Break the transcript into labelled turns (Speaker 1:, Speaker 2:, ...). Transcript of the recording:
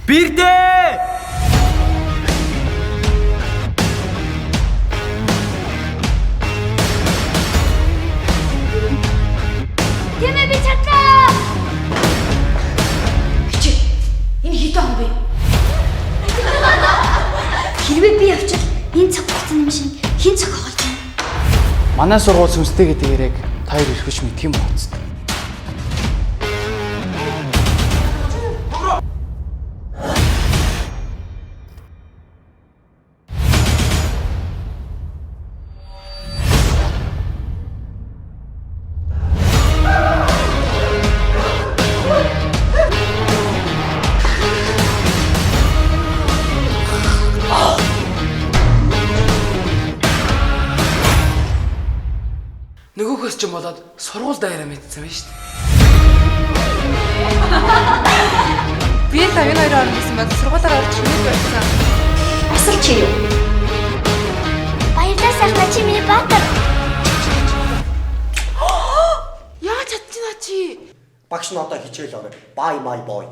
Speaker 1: Бирдээ!
Speaker 2: Тэмээ би чадлаа. Чи энэ хитэн юм бэ? Хэрвээ би явчихвал энэ цаг хугацааны юм шиг хэн зохиолж байна?
Speaker 1: Манай сургууль сүнстэй гэдэг яриаг та хоёр ирэх биш мэдх юм байна. Нөгөөхөөс ч юм болоод сургууль даяараа мэдсэн байна шүү дээ.
Speaker 3: Би та энэ хоёроо орно гэсэн бол сургуулиар орж ирэх байсан.
Speaker 2: Асар чи юу? Баярлалаа сайхан чи миний баатар.
Speaker 3: Яаж чадчихна чи?
Speaker 4: Багш нь одоо хичээл орой. Bye my boy.